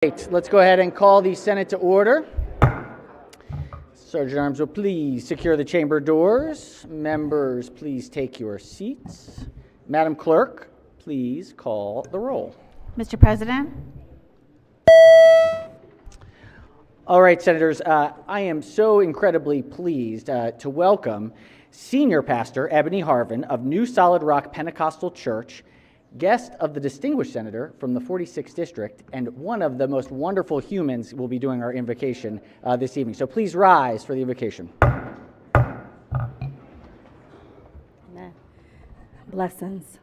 Right, let's go ahead and call the Senate to order. Sergeant Arms will please secure the chamber doors. Members, please take your seats. Madam Clerk, please call the roll. Mr. President. All right, Senators, I am so incredibly pleased to welcome Senior Pastor Ebony Harvin of New Solid Rock Pentecostal Church, guest of the distinguished senator from the 46th District, and one of the most wonderful humans will be doing our invocation this evening. So please rise for the invocation. Amen. Blessings.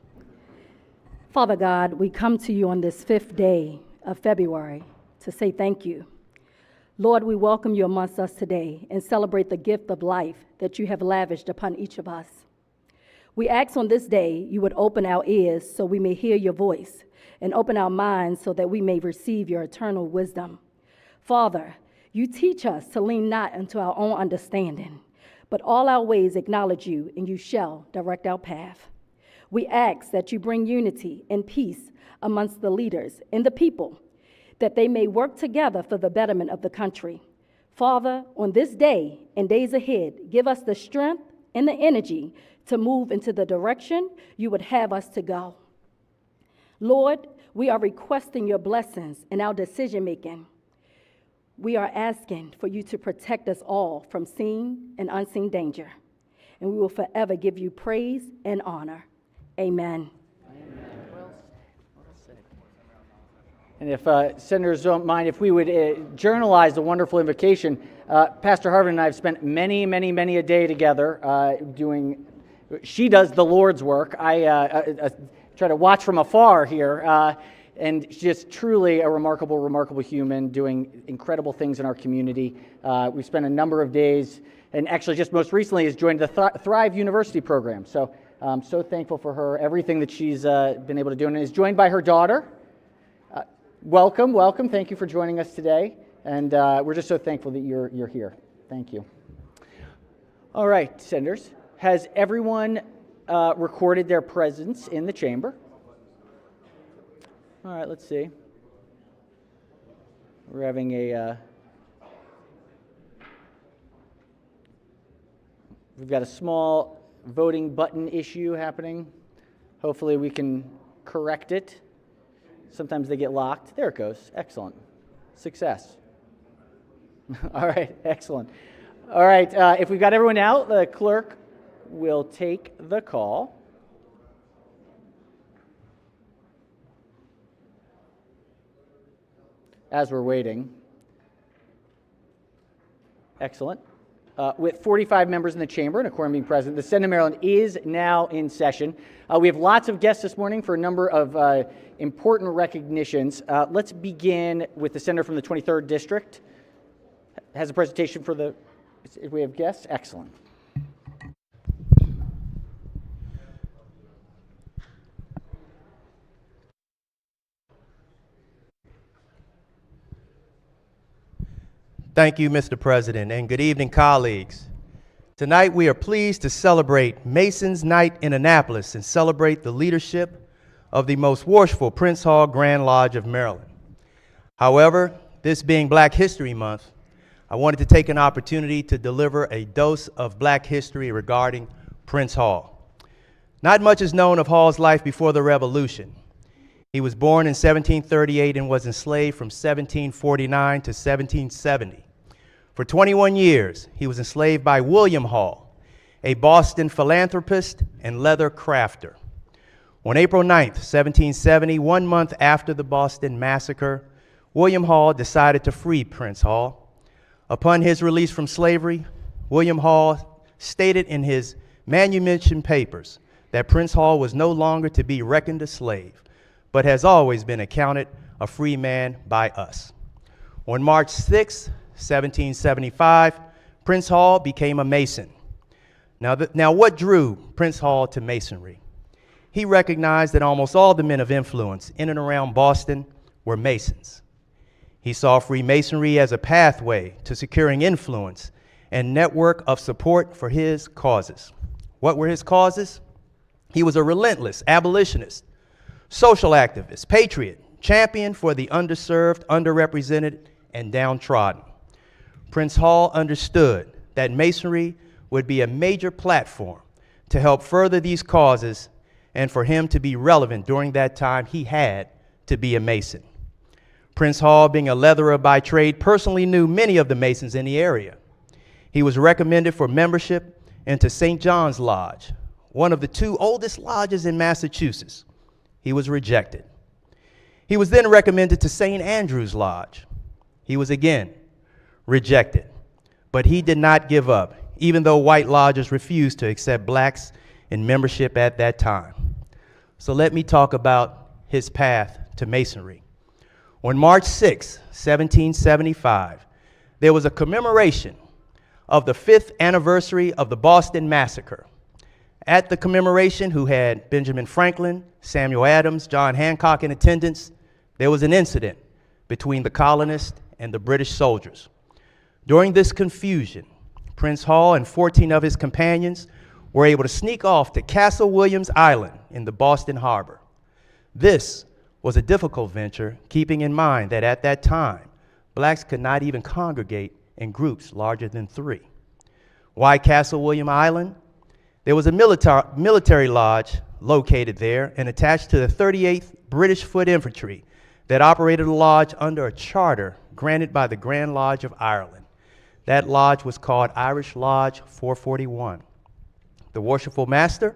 Father God, we come to you on this 5th day of February to say thank you. Lord, we welcome you amongst us today and celebrate the gift of life that you have lavished upon each of us. We ask on this day you would open our ears so we may hear your voice, and open our minds so that we may receive your eternal wisdom. Father, you teach us to lean not unto our own understanding, but all our ways acknowledge you, and you shall direct our path. We ask that you bring unity and peace amongst the leaders and the people, that they may work together for the betterment of the country. Father, on this day and days ahead, give us the strength and the energy to move into the direction you would have us to go. Lord, we are requesting your blessings in our decision making. We are asking for you to protect us all from seen and unseen danger. And we will forever give you praise and honor. Amen. And if senators don't mind, if we would journalize the wonderful invocation, Pastor Harvin and I have spent many a day together doing. She does the Lord's work. I try to watch from afar here, and she's just truly a remarkable human doing incredible things in our community. We've spent a number of days, and actually just most recently has joined the Thrive University program. So I'm so thankful for her, everything that she's been able to do, and is joined by her daughter. Welcome. Thank you for joining us today, and we're just so thankful that you're here. Thank you. All right, senators. Has everyone recorded their presence in the chamber? All right, let's see. We're having we've got a small voting button issue happening. Hopefully we can correct it. Sometimes they get locked. There it goes. Excellent. Success. All right, excellent. All right, if we've got everyone out, the clerk will take the call. As we're waiting. Excellent. With 45 members in the chamber and a quorum being present, the Senate of Maryland is now in session. We have lots of guests this morning for a number of important recognitions. Let's begin with the senator from the 23rd District. Has a presentation for the, if we have guests? Excellent. Thank you, Mr. President, and good evening, colleagues. Tonight, we are pleased to celebrate Mason's Night in Annapolis and celebrate the leadership of the most worshipful Prince Hall Grand Lodge of Maryland. However, this being Black History Month, I wanted to take an opportunity to deliver a dose of Black history regarding Prince Hall. Not much is known of Hall's life before the Revolution. He was born in 1738 and was enslaved from 1749 to 1770. For 21 years, he was enslaved by William Hall, a Boston philanthropist and leather crafter. On April 9th, 1770, 1 month after the Boston Massacre, William Hall decided to free Prince Hall. Upon his release from slavery, William Hall stated in his manumission papers that Prince Hall was no longer to be reckoned a slave, but has always been accounted a free man by us. On March 6, 1775, Prince Hall became a Mason. Now what drew Prince Hall to Masonry? He recognized that almost all the men of influence in and around Boston were Masons. He saw Freemasonry as a pathway to securing influence and network of support for his causes. What were his causes? He was a relentless abolitionist, social activist, patriot, champion for the underserved, underrepresented, and downtrodden. Prince Hall understood that Masonry would be a major platform to help further these causes, and for him to be relevant during that time, he had to be a Mason. Prince Hall, being a leatherer by trade, personally knew many of the Masons in the area. He was recommended for membership into St. John's Lodge, one of the two oldest lodges in Massachusetts. He was rejected. He was then recommended to St. Andrew's Lodge. He was again rejected, but he did not give up, even though white lodges refused to accept blacks in membership at that time. So let me talk about his path to Masonry. On March 6, 1775, there was a commemoration of the 5th anniversary of the Boston Massacre. At the commemoration, who had Benjamin Franklin, Samuel Adams, John Hancock in attendance, there was an incident between the colonists and the British soldiers. During this confusion, Prince Hall and 14 of his companions were able to sneak off to Castle Williams Island in the Boston Harbor. This was a difficult venture, keeping in mind that at that time, blacks could not even congregate in groups larger than 3. Why Castle William Island? There was a military lodge located there and attached to the 38th British Foot Infantry that operated a lodge under a charter granted by the Grand Lodge of Ireland. That lodge was called Irish Lodge 441. The worshipful master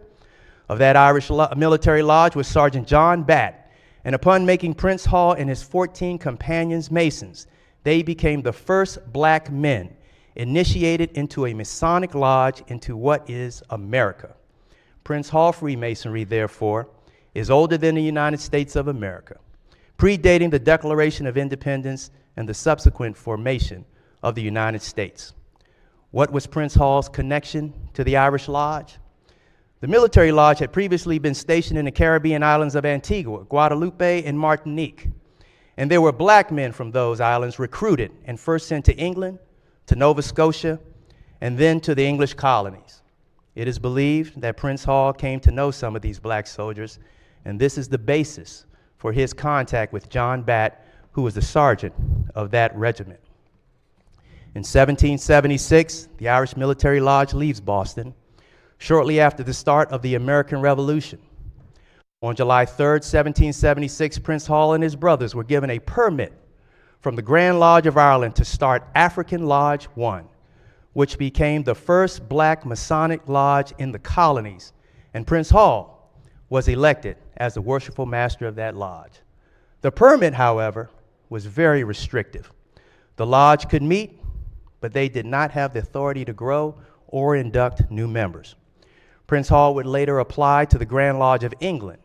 of that Irish military lodge was Sergeant John Batt, and upon making Prince Hall and his 14 companions Masons, they became the first black men initiated into a Masonic lodge into what is America. Prince Hall Freemasonry, therefore, is older than the United States of America, predating the Declaration of Independence and the subsequent formation of the United States. What was Prince Hall's connection to the Irish Lodge? The military lodge had previously been stationed in the Caribbean islands of Antigua, Guadeloupe, and Martinique. And there were black men from those islands recruited and first sent to England, to Nova Scotia, and then to the English colonies. It is believed that Prince Hall came to know some of these black soldiers, and this is the basis for his contact with John Batt, who was the sergeant of that regiment. In 1776, the Irish Military Lodge leaves Boston, shortly after the start of the American Revolution. On July 3rd, 1776, Prince Hall and his brothers were given a permit from the Grand Lodge of Ireland to start African Lodge 1, which became the first black Masonic lodge in the colonies, and Prince Hall was elected as the worshipful master of that lodge. The permit, however, was very restrictive. The lodge could meet, but they did not have the authority to grow or induct new members. Prince Hall would later apply to the Grand Lodge of England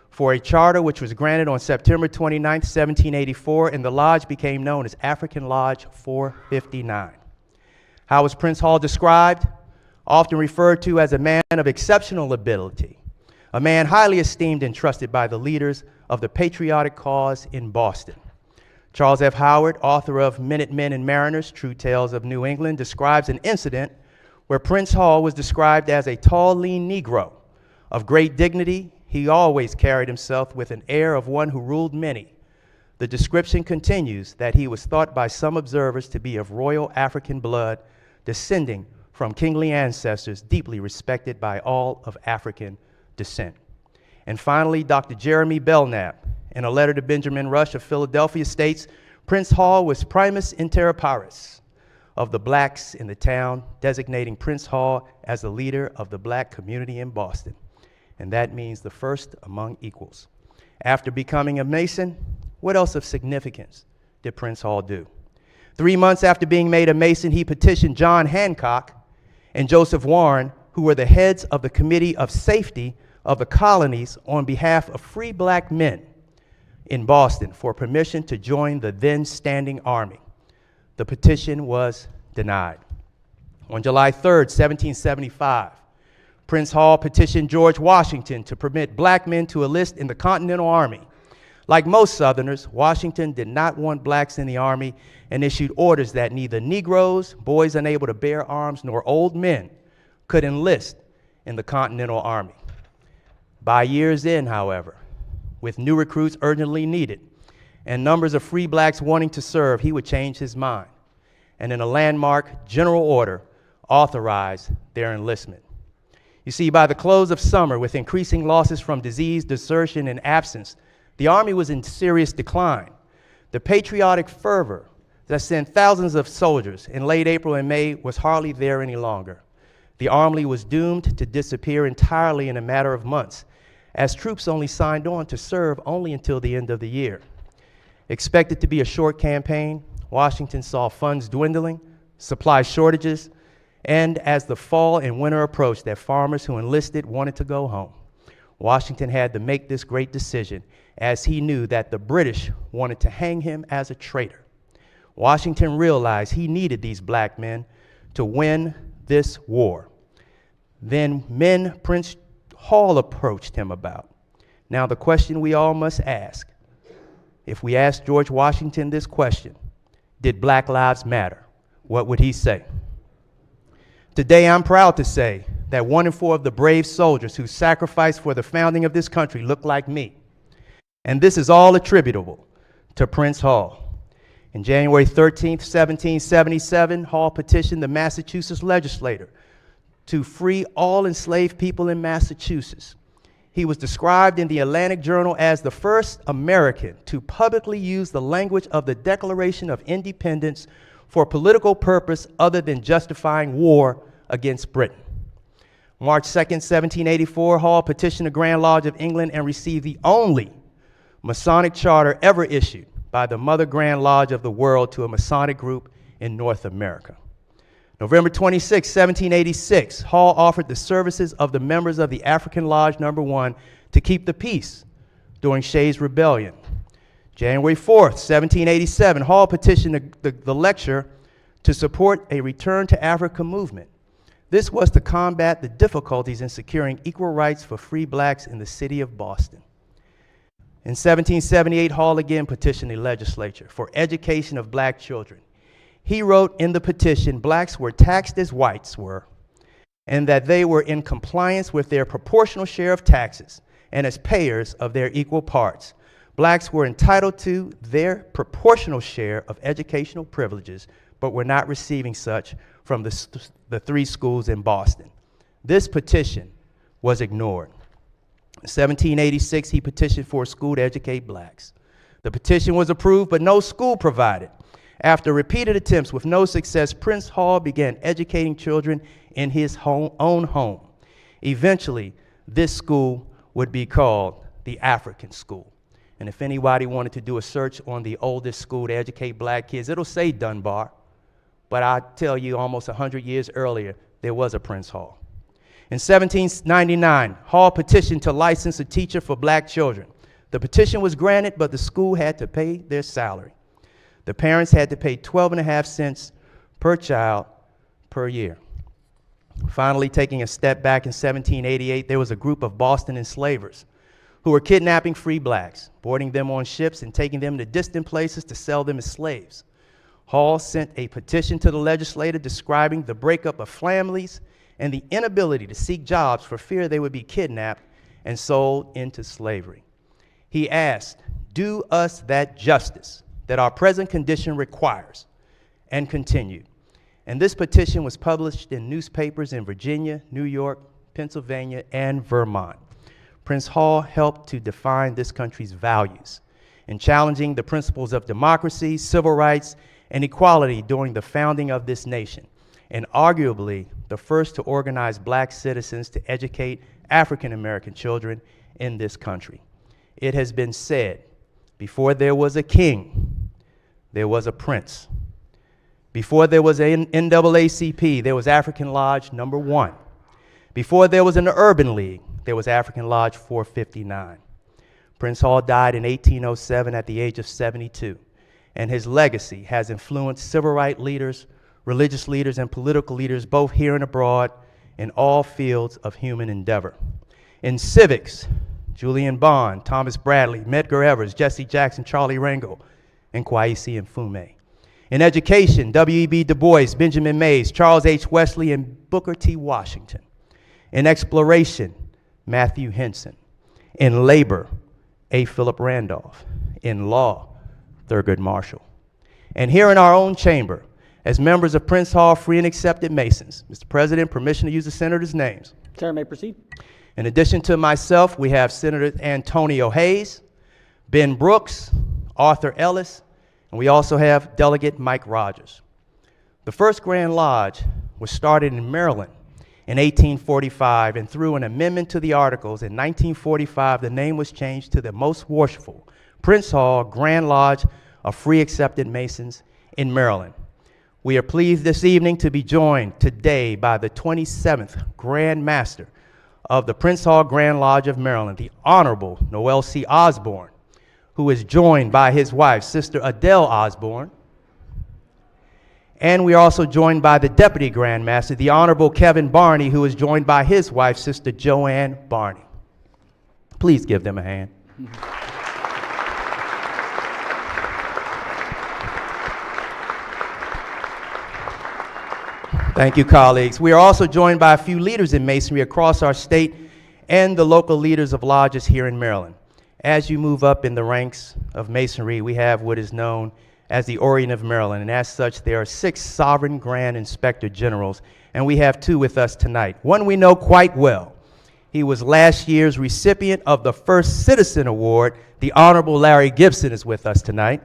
for a charter which was granted on September 29, 1784, and the lodge became known as African Lodge 459. How was Prince Hall described? Often referred to as a man of exceptional ability, a man highly esteemed and trusted by the leaders of the patriotic cause in Boston. Charles F. Howard, author of Minutemen and Mariners, True Tales of New England, describes an incident where Prince Hall was described as a tall, lean Negro. Of great dignity, he always carried himself with an air of one who ruled many. The description continues that he was thought by some observers to be of royal African blood, descending from kingly ancestors deeply respected by all of African descent. And finally, Dr. Jeremy Belknap, in a letter to Benjamin Rush of Philadelphia, states, Prince Hall was primus inter pares of the blacks in the town, designating Prince Hall as the leader of the black community in Boston. And that means the first among equals. After becoming a Mason, what else of significance did Prince Hall do? 3 months after being made a Mason, he petitioned John Hancock and Joseph Warren, who were the heads of the Committee of Safety of the Colonies, on behalf of free black men in Boston for permission to join the then standing army. The petition was denied. On July 3rd, 1775, Prince Hall petitioned George Washington to permit black men to enlist in the Continental Army. Like most Southerners, Washington did not want blacks in the Army and issued orders that neither Negroes, boys unable to bear arms, nor old men could enlist in the Continental Army. By year's end, however, with new recruits urgently needed, and numbers of free blacks wanting to serve, he would change his mind, and in a landmark general order, authorize their enlistment. You see, by the close of summer, with increasing losses from disease, desertion, and absence, the Army was in serious decline. The patriotic fervor that sent thousands of soldiers in late April and May was hardly there any longer. The Army was doomed to disappear entirely in a matter of months, as troops only signed on to serve only until the end of the year. Expected to be a short campaign, Washington saw funds dwindling, supply shortages, and as the fall and winter approached, that farmers who enlisted wanted to go home. Washington had to make this great decision, as he knew that the British wanted to hang him as a traitor. Washington realized he needed these black men to win this war. Then men Prince Hall approached him about. Now the question we all must ask, if we asked George Washington this question, did Black lives matter? What would he say? Today I'm proud to say that 1 in 4 of the brave soldiers who sacrificed for the founding of this country look like me. And this is all attributable to Prince Hall. On January 13th, 1777, Hall petitioned the Massachusetts legislature to free all enslaved people in Massachusetts. He was described in the Atlantic Journal as the first American to publicly use the language of the Declaration of Independence for political purpose other than justifying war against Britain. March 2nd, 1784, Hall petitioned the Grand Lodge of England and received the only Masonic charter ever issued by the Mother Grand Lodge of the world to a Masonic group in North America. November 26, 1786, Hall offered the services of the members of the African Lodge No. 1 to keep the peace during Shays' Rebellion. January 4th, 1787, Hall petitioned the lecture to support a return to Africa movement. This was to combat the difficulties in securing equal rights for free blacks in the city of Boston. In 1778, Hall again petitioned the legislature for education of black children. He wrote in the petition, blacks were taxed as whites were, and that they were in compliance with their proportional share of taxes and as payers of their equal parts. Blacks were entitled to their proportional share of educational privileges, but were not receiving such from the 3 schools in Boston. This petition was ignored. In 1786, he petitioned for a school to educate blacks. The petition was approved, but no school provided. After repeated attempts with no success, Prince Hall began educating children in his own home. Eventually, this school would be called the African School. And if anybody wanted to do a search on the oldest school to educate black kids, it'll say Dunbar. But I tell you, almost 100 years earlier, there was a Prince Hall. In 1799, Hall petitioned to license a teacher for black children. The petition was granted, but the school had to pay their salary. The parents had to pay 12.5 cents per child per year. Finally, taking a step back in 1788, there was a group of Boston enslavers who were kidnapping free blacks, boarding them on ships and taking them to distant places to sell them as slaves. Hall sent a petition to the legislature describing the breakup of families and the inability to seek jobs for fear they would be kidnapped and sold into slavery. He asked, "Do us that justice that our present condition requires," and continued. And this petition was published in newspapers in Virginia, New York, Pennsylvania, and Vermont. Prince Hall helped to define this country's values in challenging the principles of democracy, civil rights, and equality during the founding of this nation, and arguably the first to organize black citizens to educate African American children in this country. It has been said, before there was a king, there was a prince. Before there was an NAACP, there was African Lodge No. 1. Before there was an Urban League, there was African Lodge 459. Prince Hall died in 1807 at the age of 72, and his legacy has influenced civil rights leaders, religious leaders, and political leaders both here and abroad in all fields of human endeavor. In civics, Julian Bond, Thomas Bradley, Medgar Evers, Jesse Jackson, Charlie Rangel, and Kwesi Mfume. In education, W.E.B. Du Bois, Benjamin Mays, Charles H. Wesley, and Booker T. Washington. In exploration, Matthew Henson. In labor, A. Philip Randolph. In law, Thurgood Marshall. And here in our own chamber, as members of Prince Hall Free and Accepted Masons, Mr. President, permission to use the senators' names. Senator may proceed. In addition to myself, we have Senator Antonio Hayes, Ben Brooks, Arthur Ellis, and we also have Delegate Mike Rogers. The first Grand Lodge was started in Maryland in 1845, and through an amendment to the Articles in 1945, the name was changed to the Most Worshipful Prince Hall Grand Lodge of Free Accepted Masons in Maryland. We are pleased this evening to be joined today by the 27th Grand Master of the Prince Hall Grand Lodge of Maryland, the Honorable Noel C. Osborne, who is joined by his wife, Sister Adele Osborne. And we are also joined by the Deputy Grand Master, the Honorable Kevin Barney, who is joined by his wife, Sister Joanne Barney. Please give them a hand. Thank you, colleagues. We are also joined by a few leaders in Masonry across our state and the local leaders of lodges here in Maryland. As you move up in the ranks of Masonry, we have what is known as the Orient of Maryland, and as such, there are 6 Sovereign Grand Inspector Generals, and we have 2 with us tonight. One we know quite well. He was last year's recipient of the First Citizen Award. The Honorable Larry Gibson is with us tonight.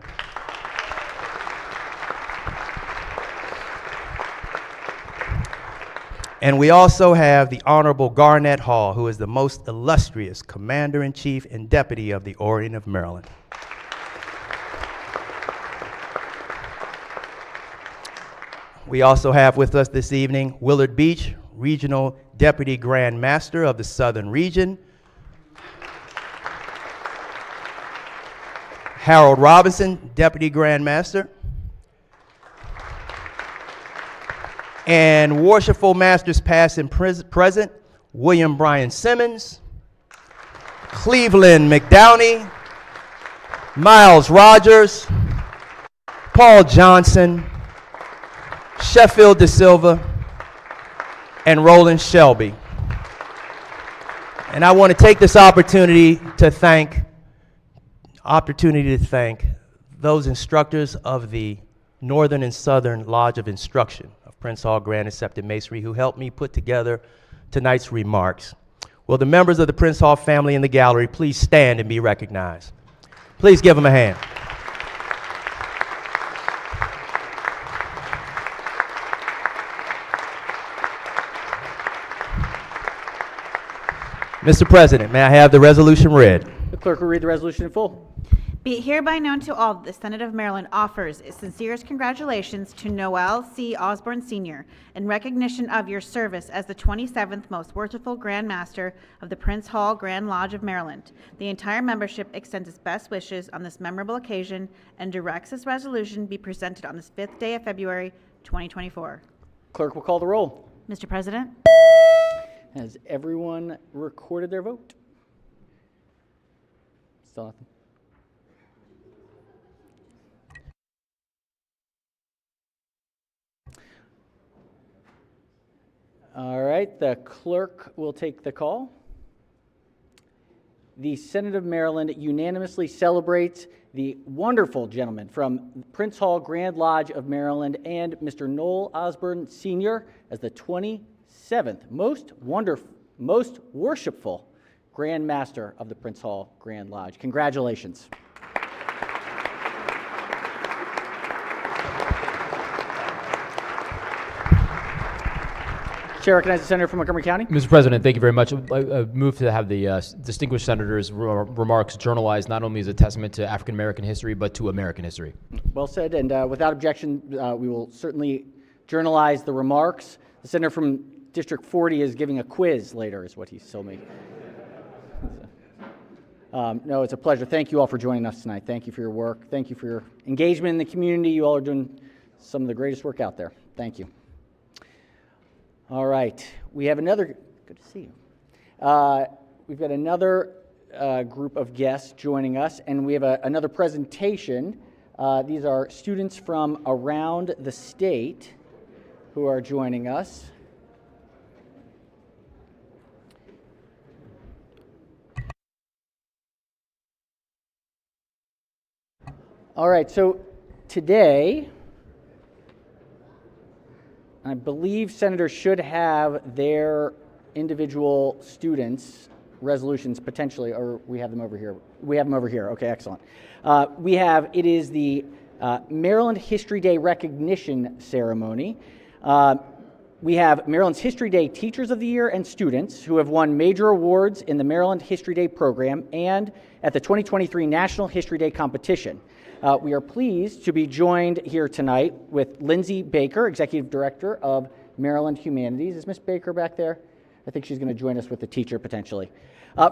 And we also have the Honorable Garnett Hall, who is the most illustrious Commander-in-Chief and Deputy of the Orient of Maryland. We also have with us this evening Willard Beach, Regional Deputy Grand Master of the Southern Region. Harold Robinson, Deputy Grand Master. And Worshipful Masters past and present, William Bryan Simmons, Cleveland McDowney, Miles Rogers, Paul Johnson, Sheffield De Silva, and Roland Shelby. And I want to take this opportunity to thank those instructors of the Northern and Southern Lodge of Instruction of Prince Hall Grand Accepted Masonry who helped me put together tonight's remarks. Will the members of the Prince Hall family in the gallery please stand and be recognized? Please give them a hand. Mr. President, may I have the resolution read? The clerk will read the resolution in full. Be it hereby known to all that the Senate of Maryland offers its sincerest congratulations to Noel C. Osborne Sr. in recognition of your service as the 27th Most Worshipful Grand Master of the Prince Hall Grand Lodge of Maryland. The entire membership extends its best wishes on this memorable occasion and directs this resolution be presented on this 5th day of February, 2024. Clerk will call the roll. Mr. President? Has everyone recorded their vote? Still nothing. All right, the clerk will take the call. The Senate of Maryland unanimously celebrates the wonderful gentleman from Prince Hall Grand Lodge of Maryland and Mr. Noel Osborne Sr. as the 27th most worshipful Grand Master of the Prince Hall Grand Lodge. Congratulations. Chair recognizes the senator from Montgomery County. Mr. President, thank you very much. I move to have the distinguished senator's remarks journalized not only as a testament to African American history, but to American history. Well said, and without objection, we will certainly journalize the remarks. The senator from District 40 is giving a quiz later, is what he's told me. No, it's a pleasure. Thank you all for joining us tonight. Thank you for your work. Thank you for your engagement in the community. You all are doing some of the greatest work out there. Thank you. All right, we have another, good to see you. We've got another group of guests joining us, and we have another presentation. These are students from around the state who are joining us. All right, so today, I believe senators should have their individual students' resolutions potentially, or we have them over here. We have them over here. Okay, excellent. It is the Maryland History Day recognition ceremony. We have Maryland's History Day Teachers of the Year and students who have won major awards in the Maryland History Day program and at the 2023 National History Day competition. We are pleased to be joined here tonight with Lindsay Baker, Executive Director of Maryland Humanities. Is Miss Baker back there? I think she's going to join us with the teacher potentially.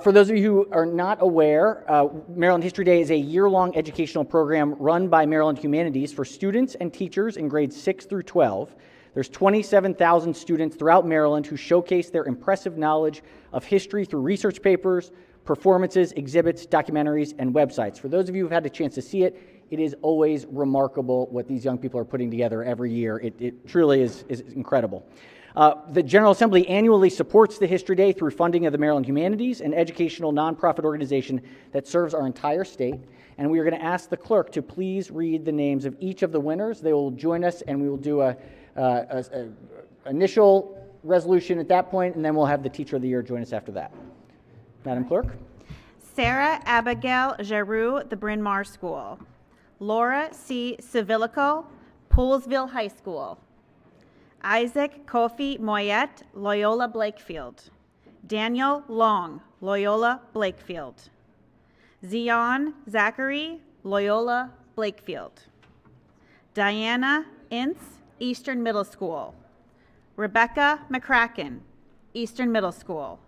For those of you who are not aware, Maryland History Day is a year-long educational program run by Maryland Humanities for students and teachers in grades 6 through 12. There's 27,000 students throughout Maryland who showcase their impressive knowledge of history through research papers, performances, exhibits, documentaries, and websites. For those of you who've had the chance to see it, it is always remarkable what these young people are putting together every year. It truly is incredible. The General Assembly annually supports the History Day through funding of the Maryland Humanities, an educational nonprofit organization that serves our entire state. And we are going to ask the clerk to please read the names of each of the winners. They will join us, and we will do a initial resolution at that point, and then we'll have the Teacher of the Year join us after that. Madam Clerk. Sarah Abigail Giroux, the Bryn Mawr School. Laura C. Civilico, Poolesville High School. Isaac Kofi Moyet, Loyola Blakefield. Daniel Long, Loyola Blakefield. Zion Zachary, Loyola Blakefield. Diana Ince, Eastern Middle School. Rebecca McCracken, Eastern Middle School.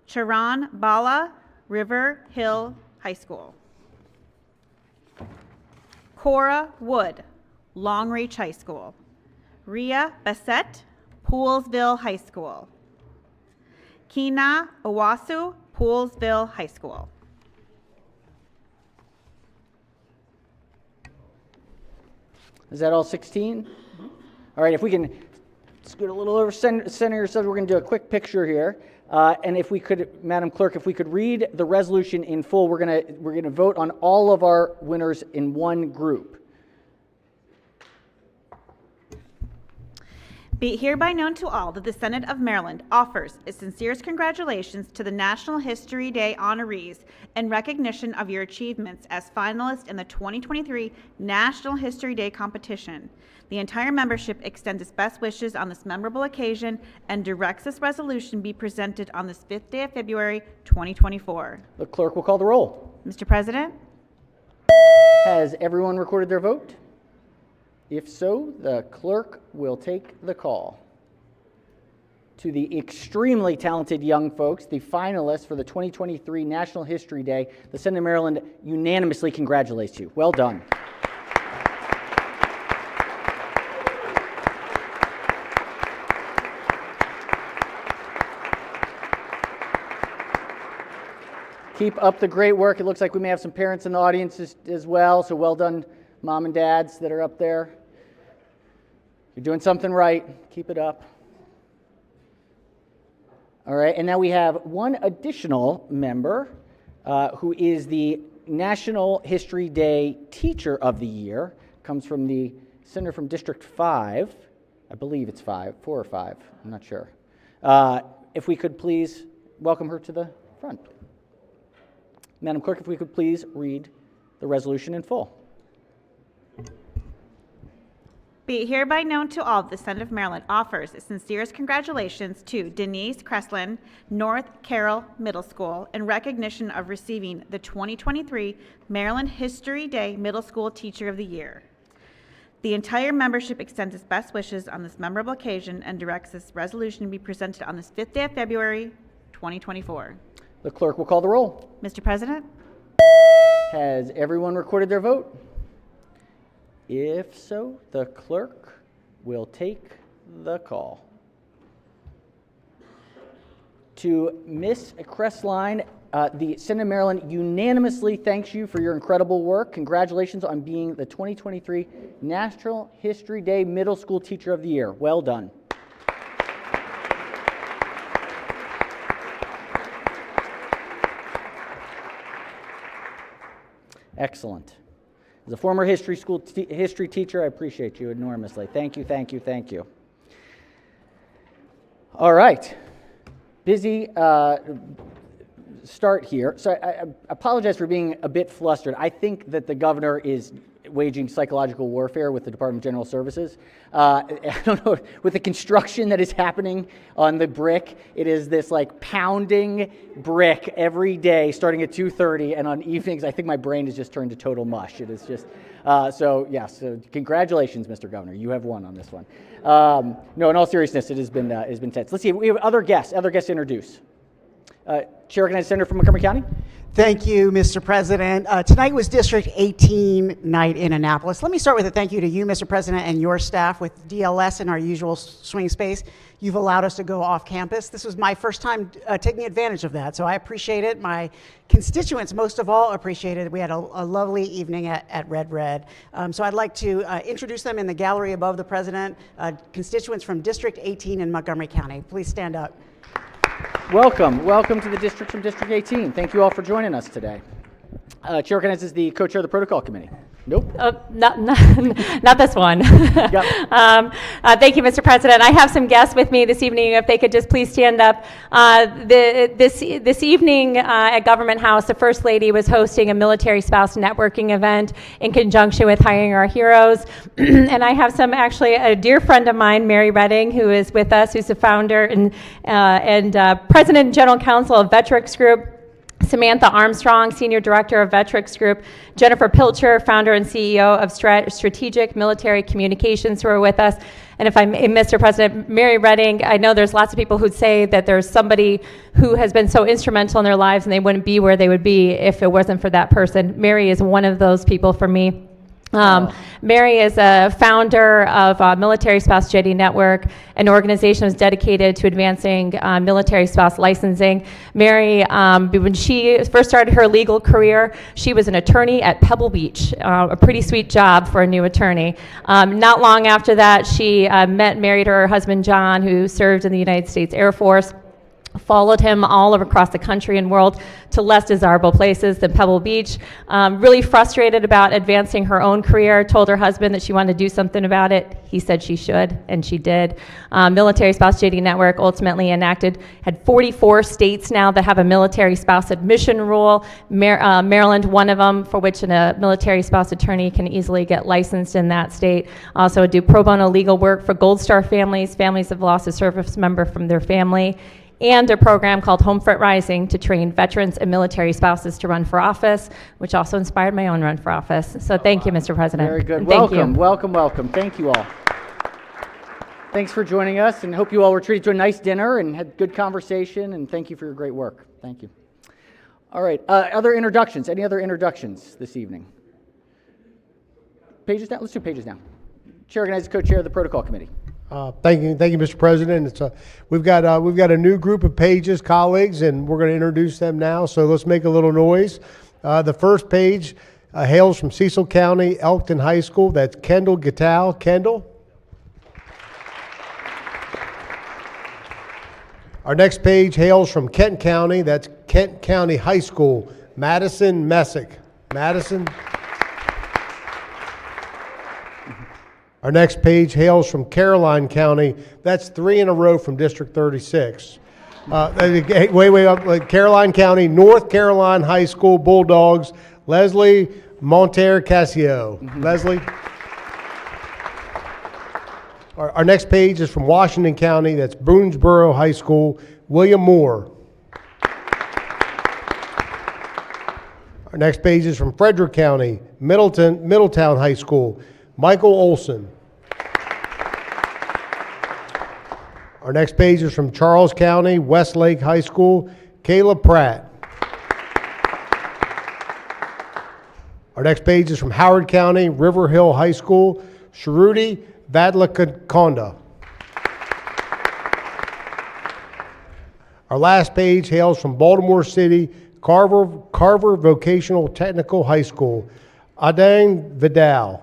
Charan Bala, River Hill High School. Cora Wood, Long Reach High School. Ria Bassett, Poolesville High School. Kina Owasu, Poolesville High School. Is that all 16? All right, if we can scoot a little over center yourself, we're going to do a quick picture here. And if we could, Madam Clerk, if we could read the resolution in full, we're going to vote on all of our winners in one group. Be it hereby known to all that the Senate of Maryland offers its sincerest congratulations to the National History Day honorees in recognition of your achievements as finalists in the 2023 National History Day competition. The entire membership extends its best wishes on this memorable occasion and directs this resolution be presented on this 5th day of February 2024. The clerk will call the roll. Mr. President? Has everyone recorded their vote? If so, the clerk will take the call. To the extremely talented young folks, the finalists for the 2023 National History Day, the Senate of Maryland unanimously congratulates you. Well done. Keep up the great work. It looks like we may have some parents in the audience as well, so well done, mom and dads that are up there. You're doing something right. Keep it up. All right, and now we have one additional member who is the National History Day Teacher of the Year. Comes from the senator from District 5. I believe it's 4 or 5. I'm not sure. If we could please welcome her to the front. Madam Clerk, if we could please read the resolution in full. Be it hereby known to all that the Senate of Maryland offers its sincerest congratulations to Denise Kreslin, North Carroll Middle School, in recognition of receiving the 2023 Maryland History Day Middle School Teacher of the Year. The entire membership extends its best wishes on this memorable occasion and directs this resolution to be presented on this 5th day of February 2024. The clerk will call the roll. Mr. President? Has everyone recorded their vote? If so, the clerk will take the call. To Ms. Kressline, the Senate of Maryland unanimously thanks you for your incredible work. Congratulations on being the 2023 National History Day Middle School Teacher of the Year. Well done. Excellent. As a former history teacher, I appreciate you enormously. Thank you, thank you, thank you. All right. Busy start here. So I apologize for being a bit flustered. I think that the governor is waging psychological warfare with the Department of General Services. I don't know, with the construction that is happening on the brick, it is this like pounding brick every day starting at 2:30, and on evenings, I think my brain has just turned to total mush. It is just, so congratulations, Mr. Governor. You have won on this one. No, in all seriousness, it has been tense. Let's see, we have other guests to introduce. Chair recognizes Senator from Montgomery County. Thank you, Mr. President. Tonight was District 18 night in Annapolis. Let me start with a thank you to you, Mr. President, and your staff with DLS in our usual swing space. You've allowed us to go off campus. This was my first time taking advantage of that, so I appreciate it. My constituents, most of all, appreciated it. We had a lovely evening at Red Red. So I'd like to introduce them in the gallery above the President, constituents from District 18 in Montgomery County. Please stand up. Welcome to the districts from District 18. Thank you all for joining us today. Chair recognizes the co-chair of the Protocol Committee. Nope. Not this one. Yep. Thank you, Mr. President. I have some guests with me this evening. If they could just please stand up. This evening at Government House, the First Lady was hosting a military spouse networking event in conjunction with Hiring Our Heroes. And I have actually a dear friend of mine, Mary Redding, who is with us, who's the founder and President and General Counsel of Vetrix Group. Samantha Armstrong, Senior Director of Vetrix Group, Jennifer Pilcher, Founder and CEO of Strategic Military Communications, who are with us. And if I may, Mr. President, Mary Redding, I know there's lots of people who'd say that there's somebody who has been so instrumental in their lives and they wouldn't be where they would be if it wasn't for that person. Mary is one of those people for me. Mary is a founder of Military Spouse JD Network, an organization that's dedicated to advancing military spouse licensing. Mary, when she first started her legal career, she was an attorney at Pebble Beach, a pretty sweet job for a new attorney. Not long after that, she married her husband, John, who served in the United States Air Force. Followed him all over across the country and world to less desirable places than Pebble Beach. Really frustrated about advancing her own career, told her husband that she wanted to do something about it. He said she should, and she did. Military Spouse JD Network ultimately had 44 states now that have a military spouse admission rule. Maryland, one of them, for which a military spouse attorney can easily get licensed in that state. Also do pro bono legal work for Gold Star families have lost a service member from their family, and a program called Home Front Rising to train veterans and military spouses to run for office, which also inspired my own run for office. So thank you, Mr. President. Very good. And thank you. Welcome. Thank you all. Thanks for joining us, and hope you all were treated to a nice dinner and had good conversation, and thank you for your great work. Thank you. All right, other introductions? Any other introductions this evening? Pages now? Let's do pages now. Chair recognizes co-chair of the Protocol Committee. Thank you, Mr. President. We've got a new group of pages, colleagues, and we're going to introduce them now. So let's make a little noise. The first page hails from Cecil County, Elkton High School. That's Kendall Gattal. Kendall. Our next page hails from Kent County. That's Kent County High School. Madison Messick. Madison. Our next page hails from Caroline County. That's 3 in a row from District 36. Way up, Caroline County, North Carolina High School Bulldogs, Leslie Monterre Casio. Leslie. Our next page is from Washington County. That's Boonesboro High School, William Moore. Our next page is from Frederick County, Middletown High School, Michael Olson. Our next page is from Charles County, Westlake High School, Caleb Pratt. Our next page is from Howard County, River Hill High School, Shruti Vadlakonda. Our last page hails from Baltimore City, Carver Vocational Technical High School, Adang Vidal.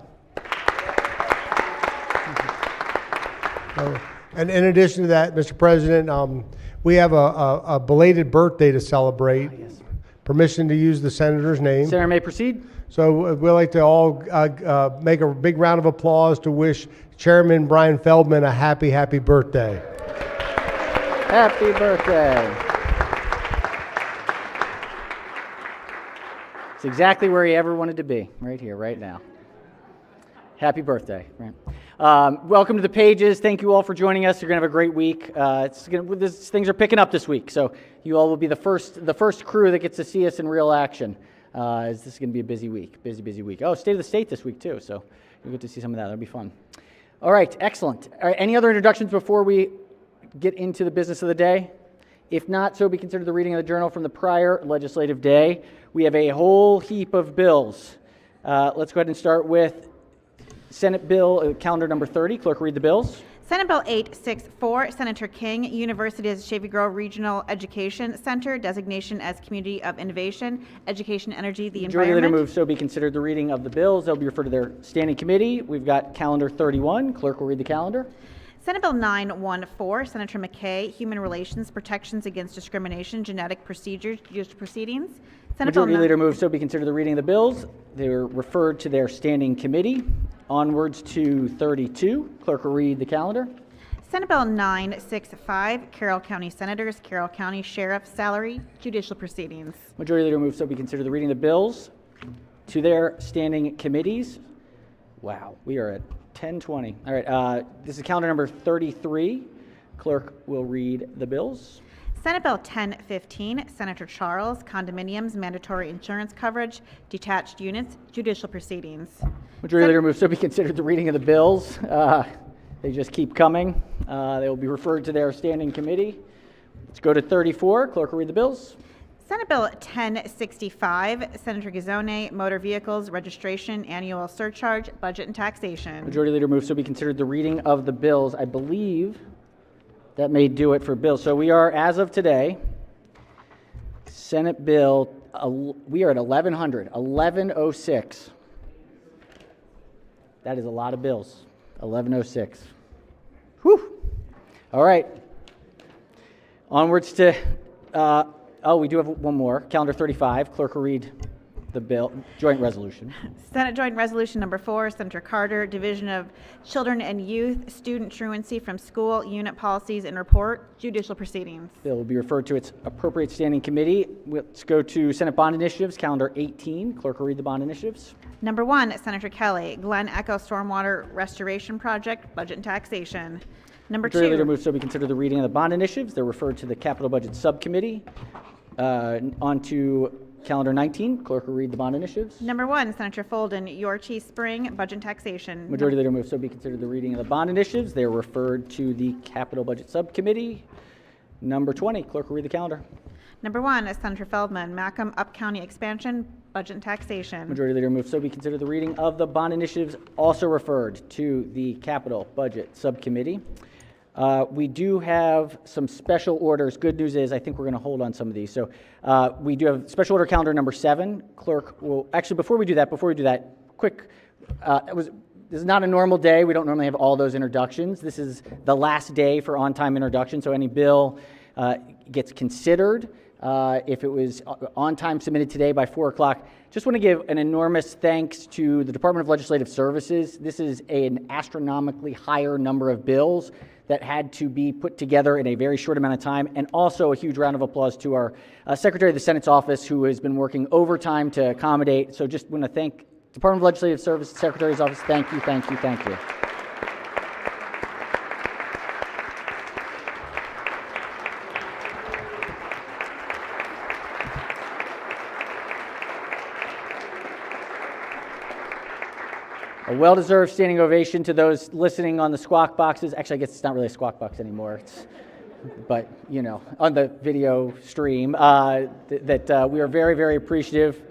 And in addition to that, Mr. President, we have a belated birthday to celebrate. Permission to use the senator's name. Senator may proceed. So we'd like to all make a big round of applause to wish Chairman Brian Feldman a happy, happy birthday. Happy birthday. It's exactly where he ever wanted to be, right here, right now. Happy birthday. Right. Welcome to the Pages. Thank you all for joining us. You're going to have a great week. Things are picking up this week, so you all will be the first crew that gets to see us in real action. This is going to be a busy week, busy week. Oh, State of the State this week, too, so you'll get to see some of that. That'll be fun. All right, excellent. All right, any other introductions before we get into the business of the day? If not, so be considered the reading of the journal from the prior legislative day. We have a whole heap of bills. Let's go ahead and start with Senate Bill, calendar number 30. Clerk, read the bills. Senate Bill 864, Senator King, University of Shavy Grove Regional Education Center, designation as Community of Innovation, Education, Energy, the Majority Leader Environment. moves so be considered the reading of the bills. They'll be referred to their standing committee. We've got calendar 31. Clerk will read the calendar. Senate Bill 914, Senator McKay, Human Relations, Protections Against Discrimination, Genetic Procedures, Judicial Proceedings. Senate Bill Majority Leader moves so be considered the reading of the bills. They're referred to their standing committee. Onwards to 32. Clerk will read the calendar. Senate Bill 965, Carroll County Senators, Carroll County Sheriff's Salary, Judicial Proceedings. Majority Leader moves so be considered the reading of the bills to their standing committees. Wow, we are at 10:20. All right, this is calendar number 33. Clerk will read the bills. Senate Bill 1015, Senator Charles, Condominiums, Mandatory Insurance Coverage, Detached Units, Judicial Proceedings. Majority Leader moves so be considered the reading of the bills. They just keep coming. They will be referred to their standing committee. Let's go to 34. Clerk will read the bills. Senate Bill 1065, Senator Gazzone, Motor Vehicles, Registration, Annual Surcharge, Budget and Taxation. Majority Leader moves so be considered the reading of the bills. I believe that may do it for bills. So we are, as of today, Senate Bill, we are at 1106. That is a lot of bills. 1106. Whew. All right. Onwards to, we do have one more. Calendar 35. Clerk will read the bill, joint resolution. Senate Joint Resolution Number 4, Senator Carter, Division of Children and Youth, Student Truancy from School, Unit Policies and Report, Judicial Proceedings. Bill will be referred to its appropriate standing committee. Let's go to Senate Bond Initiatives, calendar 18. Clerk will read the bond initiatives. Number 1, Senator Kelly, Glen Echo Stormwater Restoration Project, Budget and Taxation. Number Majority Leader 2, moves so be considered the reading of the bond initiatives. They're referred to the Capital Budget Subcommittee. On to calendar 19. Clerk will read the bond initiatives. Number 1, Senator Folden, Yorkshire Spring, Budget and Taxation. Majority Leader moves so be considered the reading of the bond initiatives. They're referred to the Capital Budget Subcommittee. Number 20. Clerk will read the calendar. Number 1, Senator Feldman, Macomb Up County Expansion, Budget and Taxation. Majority Leader moves so be considered the reading of the bond initiatives, also referred to the Capital Budget Subcommittee. We do have some special orders. Good news is I think we're going to hold on some of these. So we do have special order calendar number 7. Clerk will, actually before we do that, quick, this is not a normal day. We don't normally have all those introductions. This is the last day for on-time introduction, so any bill gets considered. If it was on time submitted today by 4 o'clock, just want to give an enormous thanks to the Department of Legislative Services. This is an astronomically higher number of bills that had to be put together in a very short amount of time, and also a huge round of applause to our Secretary of the Senate's office, who has been working overtime to accommodate. So just want to thank Department of Legislative Services, Secretary's office. Thank you, thank you, thank you. A well-deserved standing ovation to those listening on the squawk boxes. Actually, I guess it's not really a squawk box anymore. But, you know, on the video stream, that we are very, very appreciative.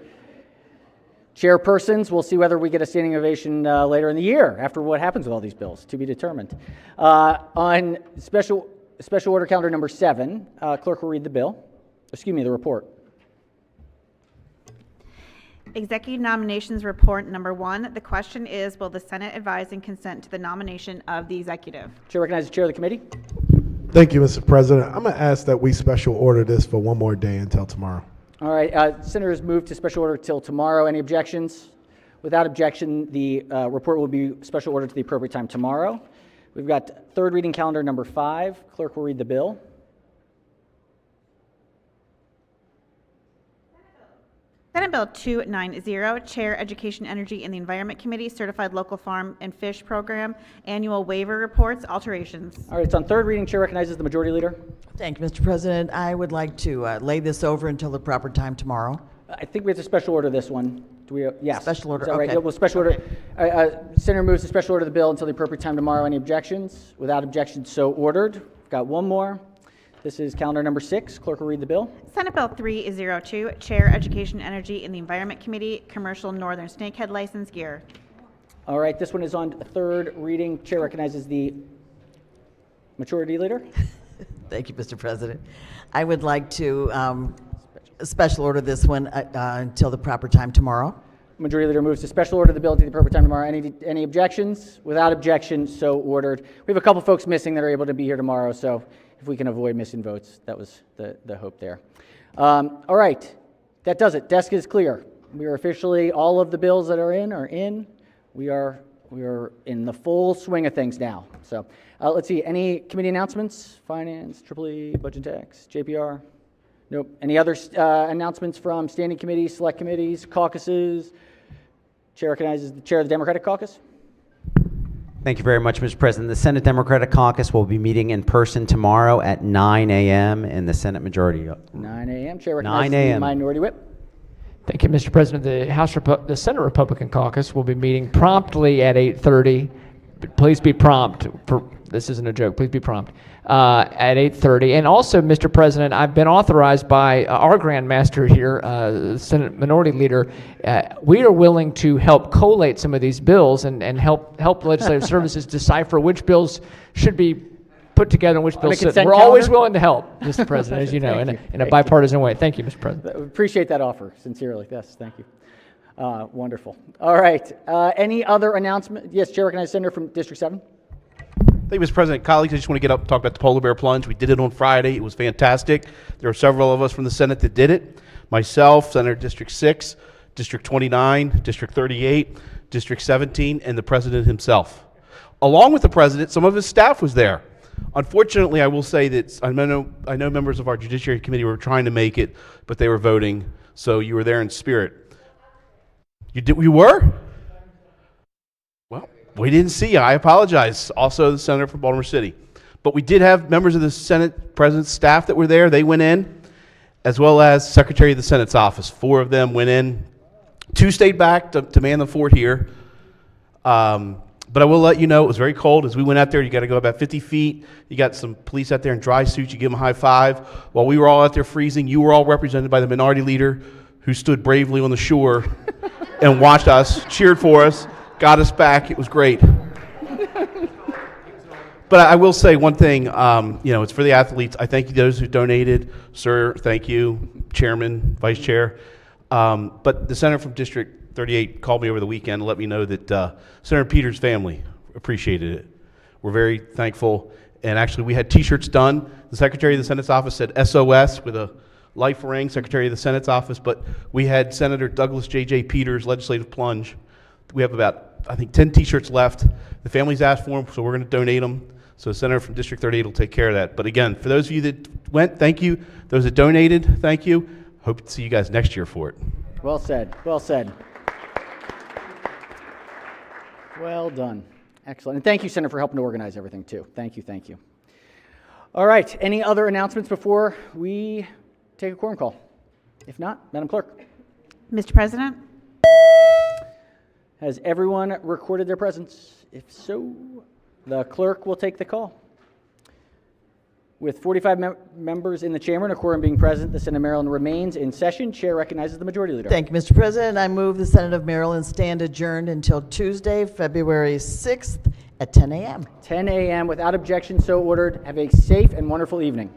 Chairpersons, we'll see whether we get a standing ovation later in the year after what happens with all these bills, to be determined. On special order calendar number 7, clerk will read the report. Executive Nominations Report Number 1. The question is, will the Senate advise and consent to the nomination of the executive? Chair recognizes the chair of the committee. Thank you, Mr. President. I'm going to ask that we special order this for one more day until tomorrow. All right, Senators move to special order till tomorrow. Any objections? Without objection, the report will be special order to the appropriate time tomorrow. We've got third reading calendar number 5. Clerk will read the bill. Senate Bill 290, Chair, Education, Energy, and the Environment Committee, Certified Local Farm and Fish Program, Annual Waiver Reports, Alterations. All right, it's on third reading. Chair recognizes the Majority Leader. Thank you, Mr. President. I would like to lay this over until the proper time tomorrow. I think we have to special order this one. Do we? Yes. Special order, Is that right? okay. Yeah, well, special order. Senator moves to special order the bill until the appropriate time tomorrow. Any objections? Without objection, so ordered. We've got one more. This is calendar number 6. Clerk will read the bill. Senate Bill 302, Chair, Education, Energy, and the Environment Committee, Commercial Northern Snakehead License Gear. All right, this one is on third reading. Chair recognizes the Majority Leader. Thank you, Mr. President. I would like to special order this one until the proper time tomorrow. Majority Leader moves to special order the bill to the appropriate time tomorrow. Any objections? Without objection, so ordered. We have a couple folks missing that are able to be here tomorrow, so if we can avoid missing votes, that was the hope there. All right, that does it. Desk is clear. We are officially, all of the bills that are in. We are in the full swing of things now. So let's see, any committee announcements? Finance, EEE, Budget and Tax, JPR? Nope. Any other announcements from standing committees, select committees, caucuses? Chair recognizes the chair of the Democratic Caucus. Thank you very much, Mr. President. The Senate Democratic Caucus will be meeting in person tomorrow at 9 a.m. in the Senate Majority. 9 a.m. Chair recognizes 9 the a.m. Minority Whip. Thank you, Mr. President. The Senate Republican Caucus will be meeting promptly at 8:30. But please be prompt. This isn't a joke. Please be prompt at 8:30. And also, Mr. President, I've been authorized by our Grandmaster here, Senate Minority Leader. We are willing to help collate some of these bills and help legislative services decipher which bills should be put together and which bills shouldn't. We're always willing to help, Mr. President, as you know, in a bipartisan way. Thank you, Mr. President. Appreciate that offer, sincerely. Yes, thank you. Wonderful. All right. Any other announcement? Yes, Chair recognizes Senator from District 7. Thank you, Mr. President. Colleagues, I just want to get up and talk about the Polar Bear Plunge. We did it on Friday. It was fantastic. There are several of us from the Senate that did it. Myself, Senator District 6, District 29, District 38, District 17, and the President himself. Along with the President, some of his staff was there. Unfortunately, I will say that I know members of our Judiciary Committee were trying to make it, but they were voting, so you were there in spirit. You were? Well, we didn't see you. I apologize. Also, the Senator from Baltimore City. But we did have members of the Senate President's staff that were there. They went in, as well as Secretary of the Senate's office. 4 of them went in. 2 stayed back to man the fort here. But I will let you know, it was very cold. As we went out there, you got to go about 50 feet. You got some police out there in dry suits. You give them a high five. While we were all out there freezing, you were all represented by the Minority Leader who stood bravely on the shore and watched us, cheered for us, got us back. It was great. But I will say one thing, it's for the athletes. I thank you those who donated. Sir, thank you. Chairman, Vice Chair. But the Senator from District 38 called me over the weekend to let me know that Senator Peters' family appreciated it. We're very thankful. And actually, we had T-shirts done. The Secretary of the Senate's office said SOS with a life ring, Secretary of the Senate's office. But we had Senator Douglas J.J. Peters' legislative plunge. We have about, I think, 10 T-shirts left. The family's asked for them, so we're going to donate them. So the Senator from District 38 will take care of that. But again, for those of you that went, thank you. Those that donated, thank you. Hope to see you guys next year for it. Well said. Well said. Well done. Excellent. And thank you, Senator, for helping to organize everything, too. Thank you, thank you. All right. Any other announcements before we take a quorum call? If not, Madam Clerk. Mr. President? Has everyone recorded their presence? If so, the clerk will take the call. With 45 members in the chamber and a quorum being present, the Senate of Maryland remains in session. Chair recognizes the Majority Leader. Thank you, Mr. President. I move the Senate of Maryland stand adjourned until Tuesday, February 6th at 10 a.m. 10 a.m. without objection, so ordered. Have a safe and wonderful evening.